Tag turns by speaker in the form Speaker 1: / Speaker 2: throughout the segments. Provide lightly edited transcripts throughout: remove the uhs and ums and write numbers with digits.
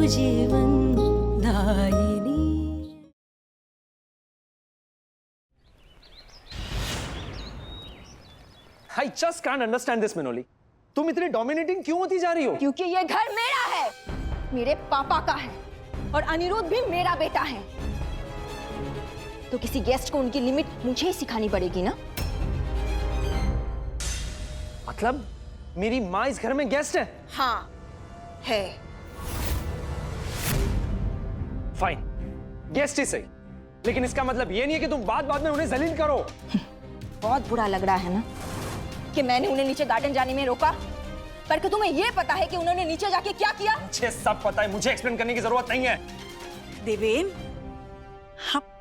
Speaker 1: जीवन दायिनी।
Speaker 2: I just can't understand this, मिनोली। तुम इतनी डोमिनेटिंग क्यों होती जा रही हो?
Speaker 3: क्योंकि ये घर मेरा है, मेरे पापा का है, और अनिरुद्ध भी मेरा बेटा है। तो किसी गेस्ट को उनकी लिमिट मुझे ही सिखानी पड़ेगी ना?
Speaker 2: मतलब मेरी माँ इस घर में गेस्ट है?
Speaker 3: हाँ, है।
Speaker 2: फाइन, गेस्ट ही सही, लेकिन इसका मतलब ये नहीं है कि तुम बात बात में उन्हें जलील करो।
Speaker 3: बहुत बुरा लग रहा है ना कि मैंने उन्हें नीचे गार्डन जाने में रोका, पर कि तुम्हें ये पता है कि उन्होंने नीचे जाके क्या किया?
Speaker 2: मुझे सब पता है, मुझे एक्सप्लेन करने की जरूरत नहीं है।
Speaker 4: देवेन,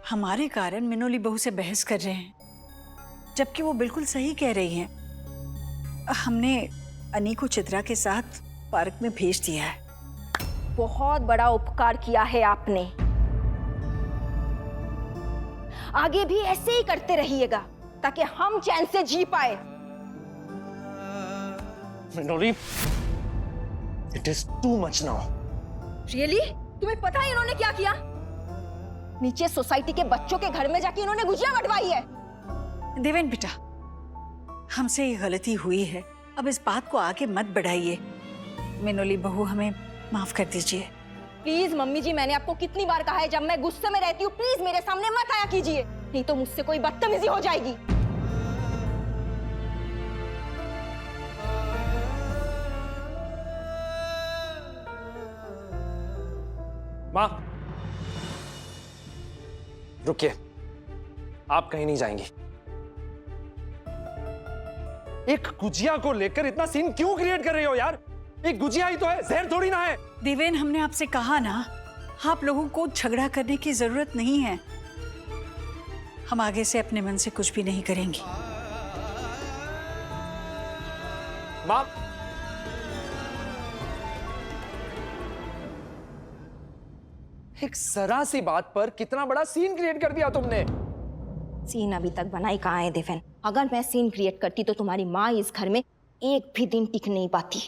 Speaker 4: हमारे कारण मिनोली बहू से बहस कर रहे हैं, जबकि वो बिल्कुल सही कह रही हैं। हमने अनी को चित्रा के साथ पार्क में भेज दिया है।
Speaker 3: बहुत बड़ा उपकार किया है आपने। आगे भी ऐसे ही करते रहिएगा ताकि हम चैन से जी पाए।
Speaker 2: मिनोली, it is too much now.
Speaker 3: Really? तुम्हें पता है इन्होंने क्या किया? नीचे सोसाइटी के बच्चों के घर में जाके इन्होंने गुजिया बंटवाई है।
Speaker 4: देवेन बेटा, हमसे ये गलती हुई है, अब इस बात को आगे मत बढ़ाइए। मिनोली बहू, हमें माफ कर दीजिए।
Speaker 3: प्लीज मम्मी जी, मैंने आपको कितनी बार कहा है, जब मैं गुस्से में रहती हूँ प्लीज मेरे सामने मत आया कीजिए, नहीं तो मुझसे कोई बदतमीजी हो जाएगी।
Speaker 2: माँ, रुकिए, आप कहीं नहीं जाएंगी। एक गुजिया को लेकर इतना सीन क्यों क्रिएट कर रही हो यार? एक गुजिया ही तो है, जहर थोड़ी ना है।
Speaker 4: देवेन, हमने आपसे कहा ना, आप लोगों को झगड़ा करने की जरूरत नहीं है। हम आगे से अपने मन से कुछ भी नहीं करेंगे।
Speaker 2: माँ, एक जरा सी बात पर कितना बड़ा सीन क्रिएट कर दिया तुमने।
Speaker 3: सीन अभी तक बनाई कहाँ है देवेन? अगर मैं सीन क्रिएट करती तो तुम्हारी माँ इस घर में एक भी दिन टिक नहीं पाती।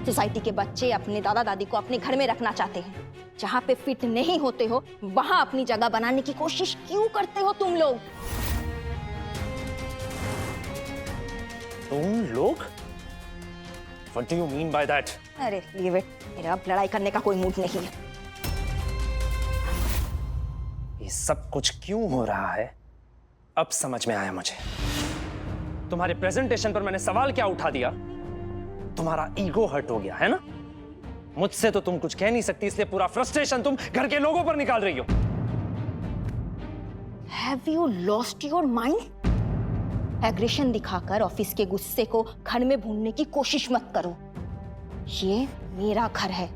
Speaker 3: सोसाइटी के बच्चे अपने दादा दादी को अपने घर में रखना चाहते हैं। जहाँ पे फिट नहीं होते हो वहां अपनी जगह बनाने की कोशिश क्यों करते हो तुम लोग?
Speaker 2: तुम लोग? What do you mean by that?
Speaker 3: अरे लीव इट, मेरा अब लड़ाई करने का कोई मूड नहीं है।
Speaker 2: ये सब कुछ क्यों हो रहा है अब समझ में आया मुझे। तुम्हारे प्रेजेंटेशन पर मैंने सवाल क्या उठा दिया? तुम्हारा ईगो हर्ट हो गया है ना? मुझसे तो तुम कुछ कह नहीं सकती, इसलिए पूरा फ्रस्ट्रेशन तुम घर के लोगों पर निकाल रही हो।
Speaker 3: Have you lost your mind? Aggression दिखाकर ऑफिस के गुस्से को घर में भूनने की कोशिश मत करो। ये मेरा घर है।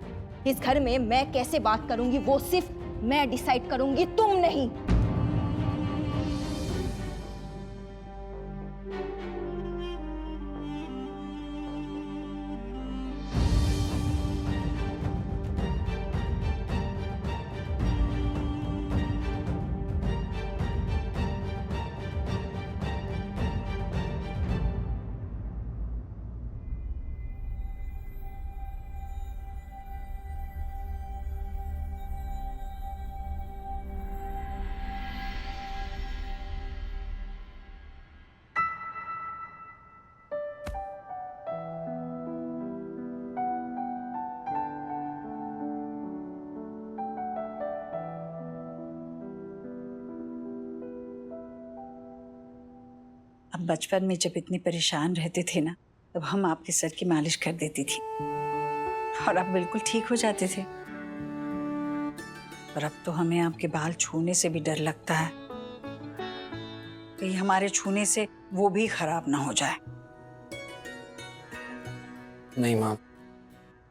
Speaker 3: इस घर में मैं कैसे बात करूंगी वो सिर्फ मैं डिसाइड करूंगी, तुम नहीं।
Speaker 4: अब बचपन में जब इतने परेशान रहते थे ना, तब हम आपके सर की मालिश कर देती थी और आप बिल्कुल ठीक हो जाते थे। और अब तो हमें आपके बाल छूने से भी डर लगता है, कहीं हमारे छूने से वो भी खराब ना हो जाए।
Speaker 2: नहीं माँ,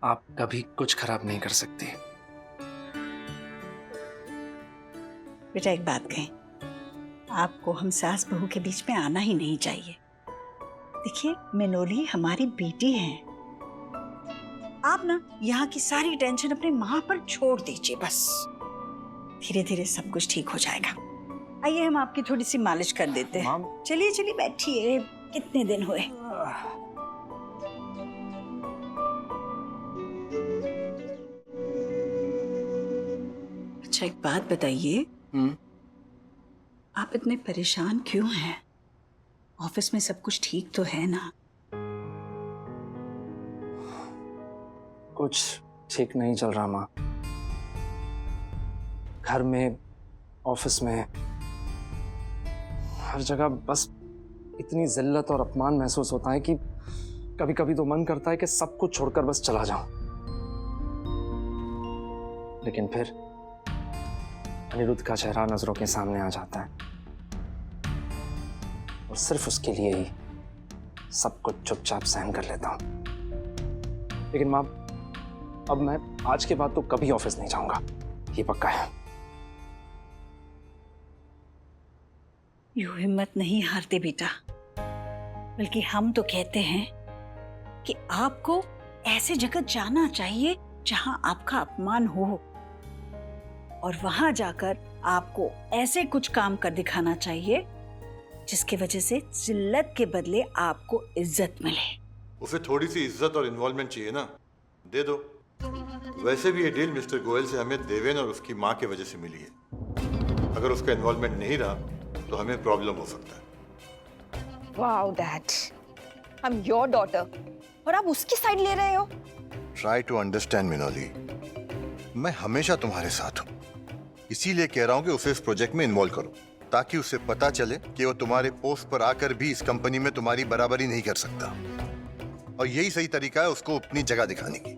Speaker 2: आप कभी कुछ खराब नहीं कर सकती।
Speaker 4: बेटा एक बात कहें, आपको हम सास बहू के बीच में आना ही नहीं चाहिए। देखिए, मिनोली हमारी बेटी है। आप ना यहाँ की सारी टेंशन अपने माँ पर छोड़ दीजिए, बस धीरे धीरे सब कुछ ठीक हो जाएगा। आइए हम आपकी थोड़ी सी मालिश कर देते हैं। चलिए चलिए बैठिए, कितने दिन हुए। अच्छा एक बात बताइए, आप इतने परेशान क्यों हैं? ऑफिस में सब कुछ ठीक तो है ना?
Speaker 2: कुछ ठीक नहीं चल रहा माँ। घर में, ऑफिस में, हर जगह बस इतनी जिल्लत और अपमान महसूस होता है कि कभी कभी तो मन करता है कि सब कुछ छोड़कर बस चला जाऊं। लेकिन फिर अनिरुद्ध का चेहरा नजरों के सामने आ जाता है और सिर्फ उसके लिए ही सब कुछ चुपचाप सहन कर लेता हूं। लेकिन माँ, अब मैं आज के बाद तो कभी ऑफिस नहीं जाऊंगा, ये पक्का है।
Speaker 4: यूं हिम्मत नहीं हारते बेटा, बल्कि हम तो कहते हैं कि आपको ऐसे जगह जाना चाहिए जहां आपका अपमान हो, और वहां जाकर आपको ऐसे कुछ काम कर दिखाना चाहिए जिसकी वजह से जिल्लत के बदले आपको इज्जत मिले।
Speaker 5: उसे थोड़ी सी इज्जत और इन्वॉल्वमेंट चाहिए ना, दे दो। वैसे भी ये डील मिस्टर गोयल से हमें देवेन और उसकी माँ की वजह से मिली है। अगर उसका इन्वॉल्वमेंट नहीं रहा तो हमें प्रॉब्लम हो सकता है।
Speaker 3: Wow dad, I am your daughter और आप उसकी साइड ले रहे हो।
Speaker 5: ट्राई टू अंडरस्टैंड मिनोली, मैं हमेशा तुम्हारे साथ हूँ, इसीलिए कह रहा हूँ कि उसे इस प्रोजेक्ट में इन्वॉल्व करो, ताकि उसे पता चले कि वो तुम्हारे पोस्ट पर आकर भी इस कंपनी में तुम्हारी बराबरी नहीं कर सकता, और यही सही तरीका है उसको अपनी जगह दिखाने की।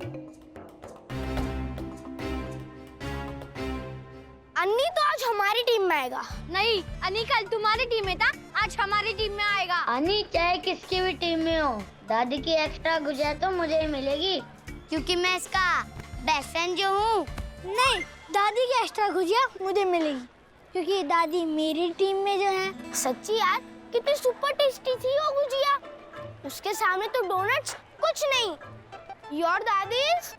Speaker 6: अन्नी तो आज हमारी टीम में आएगा। नहीं, अन्नी कल तुम्हारी टीम में था, आज हमारी टीम में आएगा।
Speaker 7: अन्नी चाहे किसकी भी टीम में हो, दादी की एक्स्ट्रा गुजिया तो मुझे ही मिलेगी,
Speaker 6: क्योंकि मैं इसका बेस्ट फ्रेंड जो हूँ। नहीं, दादी की एक्स्ट्रा गुजिया मुझे मिलेगी, क्योंकि दादी मेरी टीम में जो है। सच्ची यार, कितनी सुपर टेस्टी थी वो गुजिया, उसके सामने तो डोनट्स कुछ नहीं। योर दादीज?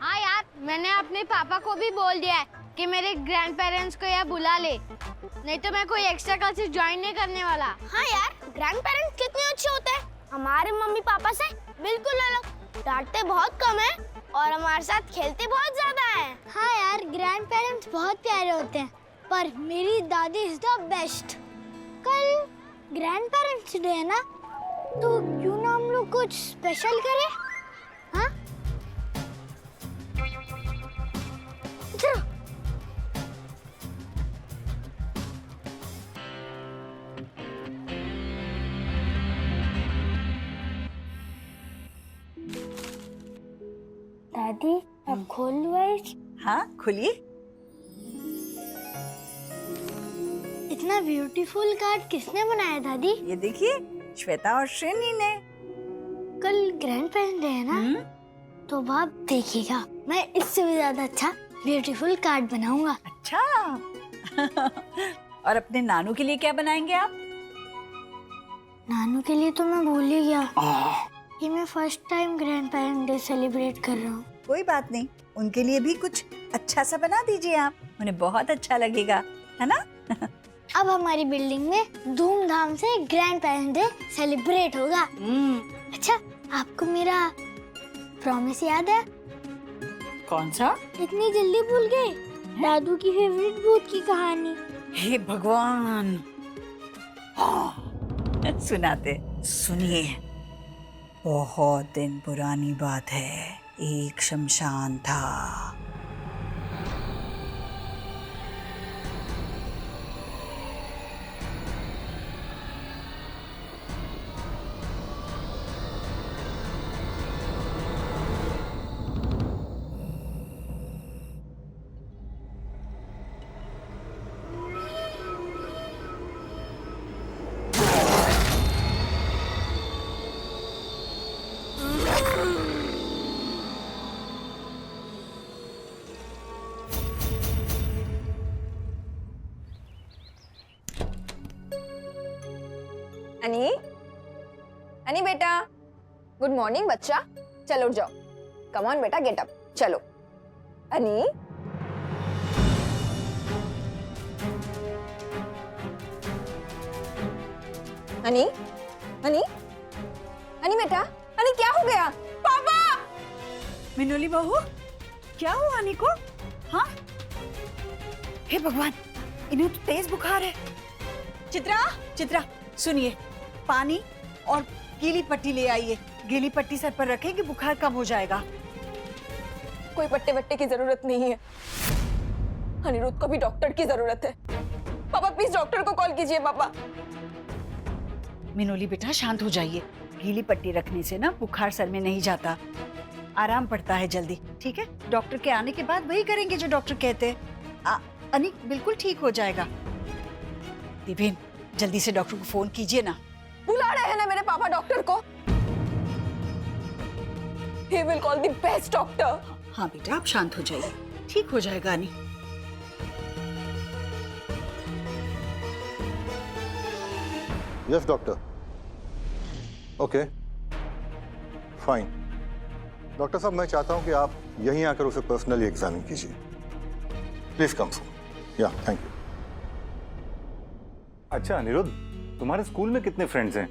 Speaker 6: हाँ यार, मैंने अपने पापा को भी बोल दिया है कि मेरे ग्रैंड पेरेंट्स को यहाँ बुला ले, नहीं तो मैं कोई एक्स्ट्रा क्लासेस ज्वाइन नहीं करने वाला। हाँ यार, ग्रैंड पेरेंट्स कितने अच्छे होते हैं, हमारे मम्मी पापा से बिल्कुल अलग, डांटते बहुत कम है और हमारे साथ खेलते बहुत ज्यादा है। हाँ यार, ग्रैंड पेरेंट्स बहुत प्यारे होते हैं, पर मेरी दादी इज द बेस्ट। कल ग्रैंड पेरेंट्स डे है ना, तो क्यों ना हम लोग कुछ स्पेशल करें? हाँ? चलो। दादी, अब खोल लो आइस।
Speaker 4: हाँ खोलिए।
Speaker 6: इतना ब्यूटीफुल कार्ड किसने बनाया दादी?
Speaker 4: ये देखिए, श्वेता और श्रेणी ने।
Speaker 6: कल ग्रैंड पेरेंट्स डे है ना, तो बाप देखिएगा, मैं इससे भी ज्यादा अच्छा ब्यूटीफुल कार्ड बनाऊंगा।
Speaker 4: अच्छा और अपने नानू के लिए क्या बनाएंगे आप?
Speaker 6: नानू के लिए तो मैं भूल ही गया कि मैं first time grand parents day celebrate कर रहा हूँ।
Speaker 4: कोई बात नहीं, उनके लिए भी कुछ अच्छा सा बना दीजिए आप, उन्हें बहुत अच्छा लगेगा, है ना?
Speaker 6: अब हमारी बिल्डिंग में धूमधाम से ग्रैंड पेरेंट्स डे सेलिब्रेट होगा। अच्छा, आपको मेरा प्रॉमिस याद है?
Speaker 4: कौन सा?
Speaker 6: इतनी जल्दी भूल गए? दादू की फेवरेट भूत की कहानी।
Speaker 4: हे भगवान, सुनाते सुनिए। बहुत दिन पुरानी बात है, एक शमशान था।
Speaker 3: अनी, अनी बेटा, गुड मॉर्निंग बच्चा, चलो उठ जाओ। कम ऑन बेटा, गेट अप, चलो। अनी, अनी, अनी, अनी बेटा, अनी क्या हो गया? पापा!
Speaker 4: मिनोली बहू, क्या हुआ अनी को? हाँ? हे भगवान, इन्हें तो तेज बुखार है। चित्रा, चित्रा सुनिए, पानी और गीली पट्टी ले आइए। गीली पट्टी सर पर रखें कि बुखार कम हो जाएगा।
Speaker 3: कोई पट्टे वट्टे की जरूरत नहीं है, अनिरुद्ध को भी डॉक्टर की जरूरत है। पापा प्लीज डॉक्टर को कॉल कीजिए पापा।
Speaker 4: मिनोली बेटा शांत हो जाइए। गीली पट्टी रखने से ना बुखार सर में नहीं जाता, आराम पड़ता है जल्दी। ठीक है, डॉक्टर के आने के बाद वही करेंगे जो डॉक्टर कहते हैं। अनिक बिल्कुल ठीक हो जाएगा। देवेन जल्दी से डॉक्टर को फोन कीजिए ना।
Speaker 3: बुला रहे हैं ना मेरे पापा डॉक्टर को। He will call the best doctor.
Speaker 4: हाँ बेटा आप शांत हो जाइए, ठीक हो जाएगा Anik.
Speaker 5: Yes doctor. Okay fine. Doctor साहब मैं चाहता हूं कि आप यहीं आकर उसे पर्सनली एग्जामिन कीजिए। Please come soon. या थैंक यू।
Speaker 8: अच्छा अनिरुद्ध, तुम्हारे स्कूल में कितने फ्रेंड्स हैं?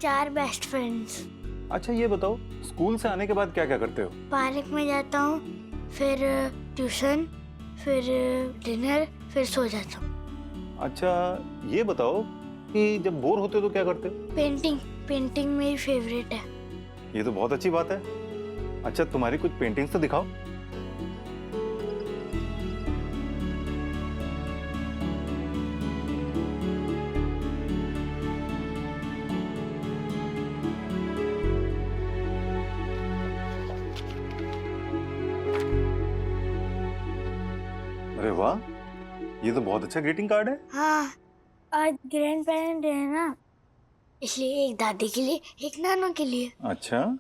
Speaker 6: 4 बेस्ट फ्रेंड्स।
Speaker 8: अच्छा ये बताओ, स्कूल से आने के बाद क्या क्या करते हो?
Speaker 6: पार्क में जाता हूँ, फिर ट्यूशन, फिर डिनर, फिर सो जाता हूँ।
Speaker 8: अच्छा ये बताओ कि जब बोर होते हो तो क्या करते हो?
Speaker 6: पेंटिंग, पेंटिंग मेरी फेवरेट है।
Speaker 8: ये तो बहुत अच्छी बात है। अच्छा तुम्हारी कुछ पेंटिंग्स तो दिखाओ। अरे वाह, ये तो बहुत अच्छा ग्रीटिंग कार्ड है।
Speaker 6: हाँ, आज ग्रैंड पेरेंट डे है ना, इसलिए एक दादी के लिए, एक नानू के लिए।
Speaker 8: अच्छा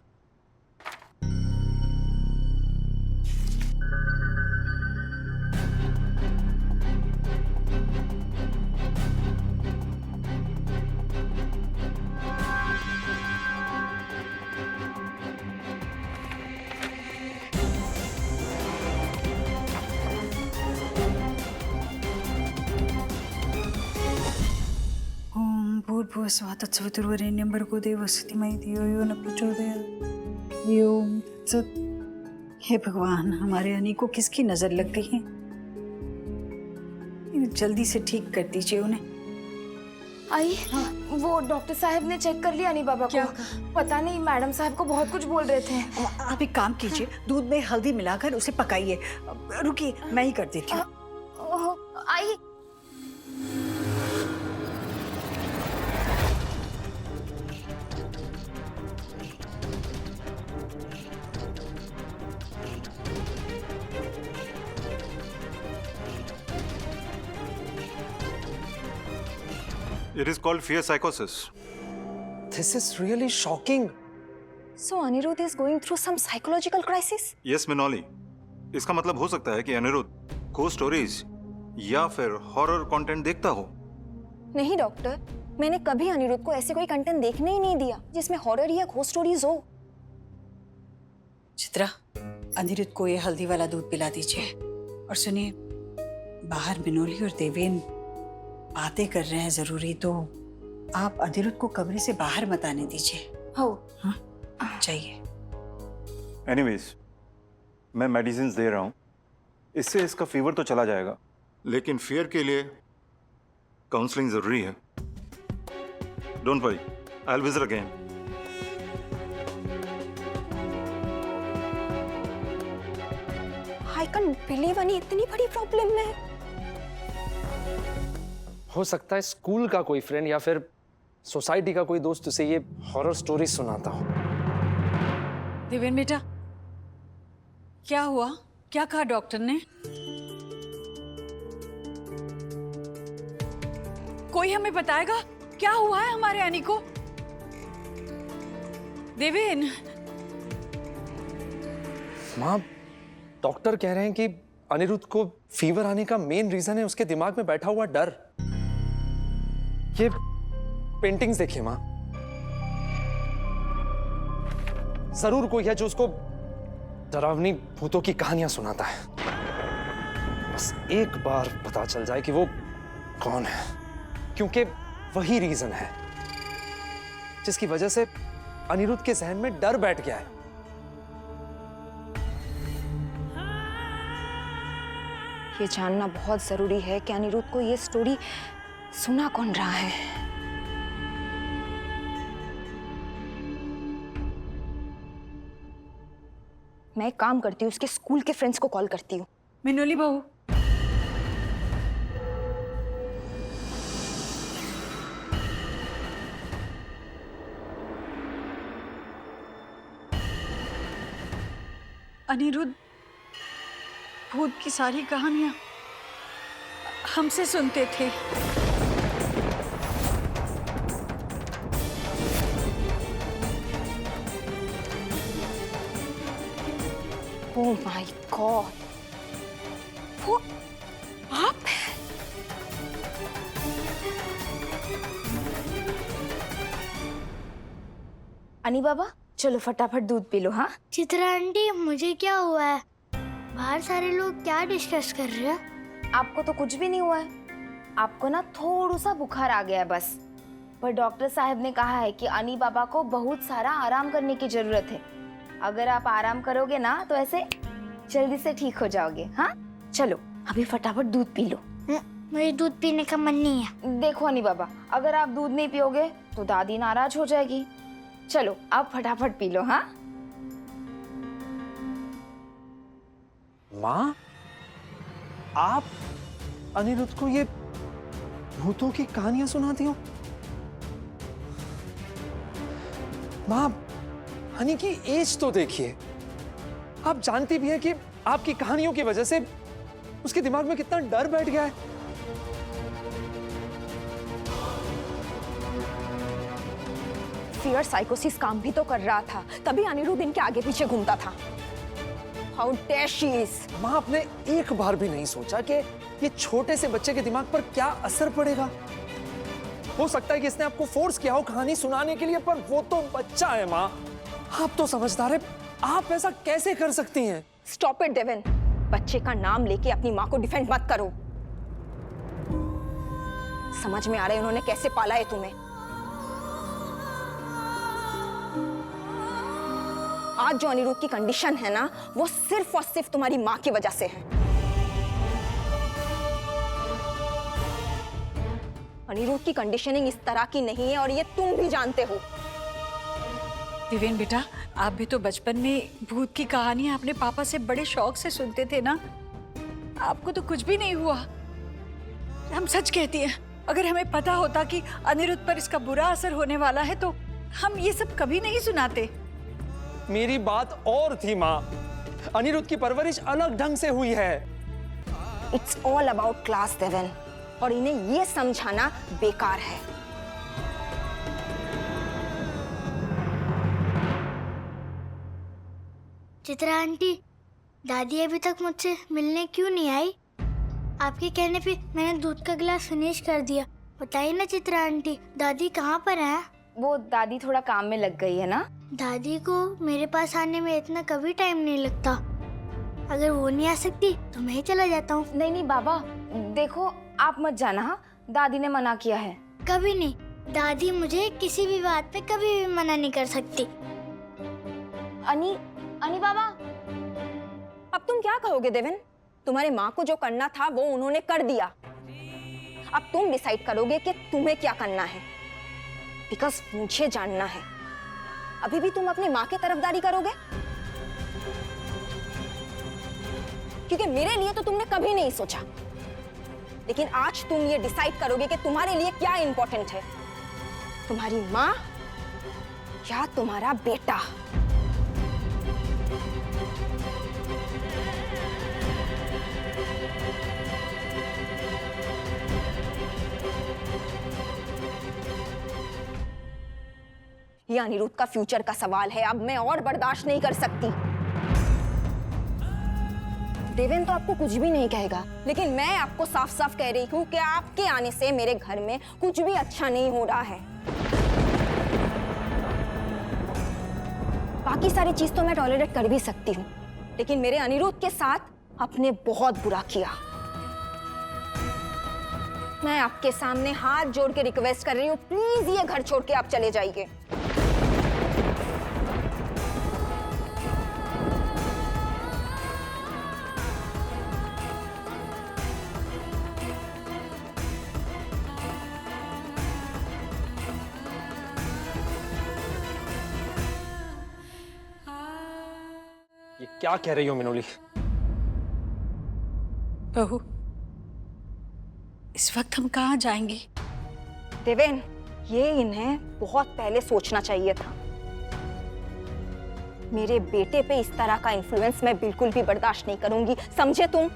Speaker 4: भूर्भुवस्सुः तत्सवितुर्वरेण्यं भर्गो देवस्य धीमहि धियो यो न प्रचोदयात्। ओम तत्सत्। हे भगवान, हमारे अनी को किसकी नजर लग गई है? जल्दी से ठीक कर दीजिए उन्हें।
Speaker 9: आई वो डॉक्टर साहब ने चेक कर लिया नहीं बाबा को। पता नहीं मैडम साहब को बहुत कुछ बोल रहे थे।
Speaker 4: आप एक काम कीजिए, दूध में हल्दी मिलाकर उसे पकाइए। रुकिए मैं ही कर देती हूँ।
Speaker 9: आई
Speaker 8: It is called fear psychosis.
Speaker 2: This is really shocking.
Speaker 3: So Aniruddh is going through some psychological crisis?
Speaker 8: Yes, मिनोली। इसका मतलब हो सकता है कि अनिरुद्ध को स्टोरीज या फिर हॉरर कंटेंट देखता हो।
Speaker 3: नहीं डॉक्टर, मैंने कभी अनिरुद्ध को ऐसे कोई कंटेंट देखने ही नहीं दिया जिसमें हॉरर या घोस्ट स्टोरीज हो।
Speaker 4: चित्रा, अनिरुद्ध को ये हल्दी वाला दूध पिला दीजिए। और सुनिए, बाहर मिनोली और देवेन बातें कर रहे हैं जरूरी, तो आप अनिरुद्ध को कमरे से बाहर मत आने दीजिए।
Speaker 9: हो
Speaker 4: हाँ चाहिए।
Speaker 8: एनीवेज, मैं मेडिसिन दे रहा हूँ, इससे इसका फीवर तो चला जाएगा, लेकिन फियर के लिए काउंसलिंग जरूरी है। Don't worry, I will visit again.
Speaker 3: I can believe अनी इतनी बड़ी प्रॉब्लम में।
Speaker 2: हो सकता है स्कूल का कोई फ्रेंड या फिर सोसाइटी का कोई दोस्त उसे ये हॉरर स्टोरी सुनाता हो।
Speaker 4: देवेन बेटा, क्या हुआ? क्या कहा डॉक्टर ने? कोई हमें बताएगा क्या हुआ है हमारे अनी को? देवेन।
Speaker 2: माँ, डॉक्टर कह रहे हैं कि अनिरुद्ध को फीवर आने का मेन रीजन है उसके दिमाग में बैठा हुआ डर। ये पेंटिंग्स देखिए माँ, जरूर कोई है जो उसको डरावनी भूतों की कहानियां सुनाता है। बस एक बार पता चल जाए कि वो कौन है, क्योंकि वही रीजन है जिसकी वजह से अनिरुद्ध के जहन में डर बैठ गया है।
Speaker 3: ये जानना बहुत जरूरी है कि अनिरुद्ध को ये स्टोरी सुना कौन रहा है। मैं एक काम करती हूँ, उसके स्कूल के फ्रेंड्स को कॉल करती हूँ।
Speaker 4: मिनोली बहू, अनिरुद्ध भूत की सारी कहानियां हमसे सुनते थे।
Speaker 3: ओह माय गॉड, वो आप हैं? अनी बाबा, चलो फटाफट दूध पी लो। हाँ
Speaker 6: चित्रा आंटी, मुझे क्या हुआ है? बाहर सारे लोग क्या डिस्कस कर रहे हैं?
Speaker 9: आपको तो कुछ भी नहीं हुआ है, आपको ना थोड़ा सा बुखार आ गया है बस। पर डॉक्टर साहब ने कहा है कि अनी बाबा को बहुत सारा आराम करने की जरूरत है। अगर आप आराम करोगे ना तो ऐसे जल्दी से ठीक हो जाओगे। हाँ चलो अभी फटाफट दूध पी लो।
Speaker 6: मुझे दूध पीने का मन नहीं है।
Speaker 9: देखो अनी बाबा, अगर आप दूध नहीं पियोगे तो दादी नाराज हो जाएगी। चलो आप फटाफट पी लो। हाँ
Speaker 2: माँ, आप अनिरुद्ध को ये भूतों की कहानियां सुनाती हो? माँ, हनी की एज तो देखिए। आप जानती भी हैं कि आपकी कहानियों की वजह से उसके दिमाग में कितना डर बैठ गया है।
Speaker 3: फियर साइकोसिस काम भी तो कर रहा था, तभी अनिरुद्ध इनके आगे पीछे घूमता था। How dare she is!
Speaker 2: माँ, आपने एक बार भी नहीं सोचा कि ये छोटे से बच्चे के दिमाग पर क्या असर पड़ेगा? हो सकता है कि इसने आपको फोर्स किया हो कहानी सुनाने के लिए, पर वो तो बच्चा है माँ। आप तो समझदार है, आप ऐसा कैसे कर सकती हैं?
Speaker 3: Stop it, Devon. बच्चे का नाम लेके अपनी माँ को डिफेंड मत करो। समझ में आ रहा है उन्होंने कैसे पाला है तुम्हें। आज जो अनिरुद्ध की कंडीशन है ना, वो सिर्फ और सिर्फ तुम्हारी माँ की वजह से है। अनिरुद्ध की कंडीशनिंग इस तरह की नहीं है और ये तुम भी जानते हो।
Speaker 4: देवेन बेटा, आप भी तो बचपन में भूत की कहानियां अपने पापा से बड़े शौक से सुनते थे ना। आपको तो कुछ भी नहीं हुआ। हम सच कहती हैं, अगर हमें पता होता कि अनिरुद्ध पर इसका बुरा असर होने वाला है तो हम ये सब कभी नहीं सुनाते।
Speaker 2: मेरी बात और थी माँ, अनिरुद्ध की परवरिश अलग ढंग से हुई है।
Speaker 3: इट्स ऑल अबाउट क्लास देवन, और इन्हें ये समझाना बेकार है।
Speaker 6: चित्रा आंटी, दादी अभी तक मुझसे मिलने क्यों नहीं आई? आपके कहने पे मैंने दूध का गिलास फिनिश कर दिया। बताइए ना चित्रा आंटी, दादी कहाँ पर है?
Speaker 9: वो दादी थोड़ा काम में लग गई है ना।
Speaker 6: दादी को मेरे पास आने में इतना कभी टाइम नहीं लगता। अगर वो नहीं आ सकती तो मैं ही चला जाता हूँ।
Speaker 9: नहीं नहीं बाबा, देखो आप मत जाना। हाँ दादी ने मना किया है।
Speaker 6: कभी नहीं, दादी मुझे किसी भी बात पे कभी भी मना नहीं कर सकती।
Speaker 9: अनी बाबा,
Speaker 3: अब तुम क्या कहोगे देवन? तुम्हारे माँ को जो करना था वो उन्होंने कर दिया। अब तुम डिसाइड करोगे कि तुम्हें क्या करना है। बिकॉज मुझे जानना है, अभी भी तुम अपनी माँ की तरफदारी करोगे? क्योंकि मेरे लिए तो तुमने कभी नहीं सोचा, लेकिन आज तुम ये डिसाइड करोगे कि तुम्हारे लिए क्या इंपॉर्टेंट है, तुम्हारी माँ या तुम्हारा बेटा। ये अनिरुद्ध का फ्यूचर का सवाल है। अब मैं और बर्दाश्त नहीं कर सकती। देवेन तो आपको कुछ भी नहीं कहेगा, लेकिन मैं आपको साफ साफ कह रही हूँ कि आपके आने से मेरे घर में कुछ भी अच्छा नहीं हो रहा है। बाकी सारी चीज तो मैं टॉलरेट कर भी सकती हूँ, लेकिन मेरे अनिरुद्ध के साथ आपने बहुत बुरा किया। मैं आपके सामने हाथ जोड़ के रिक्वेस्ट कर रही हूँ, प्लीज ये घर छोड़ के आप चले जाइए।
Speaker 2: क्या कह रही हो मिनोली?
Speaker 4: बहू, इस वक्त हम कहाँ जाएंगे?
Speaker 3: देवेन, ये इन्हें बहुत पहले सोचना चाहिए था। मेरे बेटे पे इस तरह का इन्फ्लुएंस मैं बिल्कुल भी बर्दाश्त नहीं करूंगी, समझे तुम?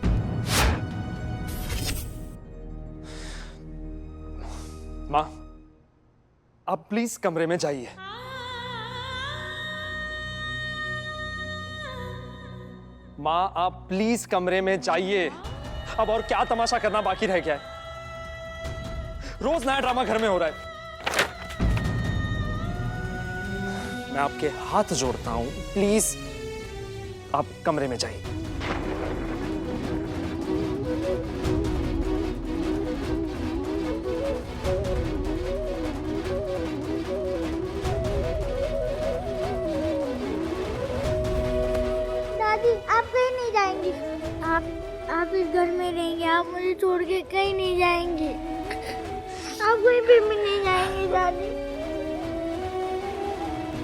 Speaker 2: माँ, आप प्लीज कमरे में जाइए। माँ, आप प्लीज कमरे में जाइए। अब और क्या तमाशा करना बाकी रह गया है? रोज नया ड्रामा घर में हो रहा है। मैं आपके हाथ जोड़ता हूं, प्लीज आप कमरे में जाइए।
Speaker 6: दादी, आप कहीं नहीं जाएंगी। आप इस घर में रहेंगे, आप मुझे छोड़ के कहीं नहीं जाएंगे। आप कहीं पे भी नहीं जाएंगे दादी।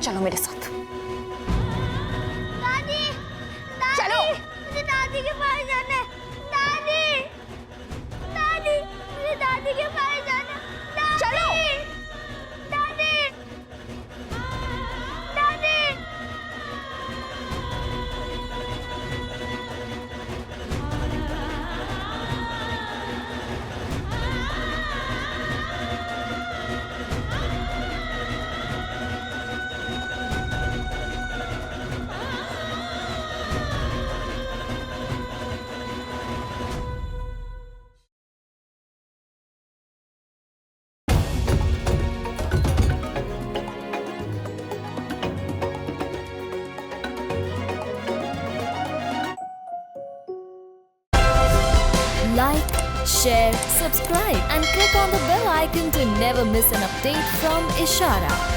Speaker 3: चलो मेरे साथ।
Speaker 6: दादी, दादी,
Speaker 3: चलो।
Speaker 6: मुझे दादी के पास जाना है। दादी, दादी, मुझे दादी के पास जाना है। दादी,
Speaker 3: चलो।
Speaker 6: दादी, दादी।
Speaker 1: Like, share, subscribe and click on the bell icon to never miss an update from Ishara.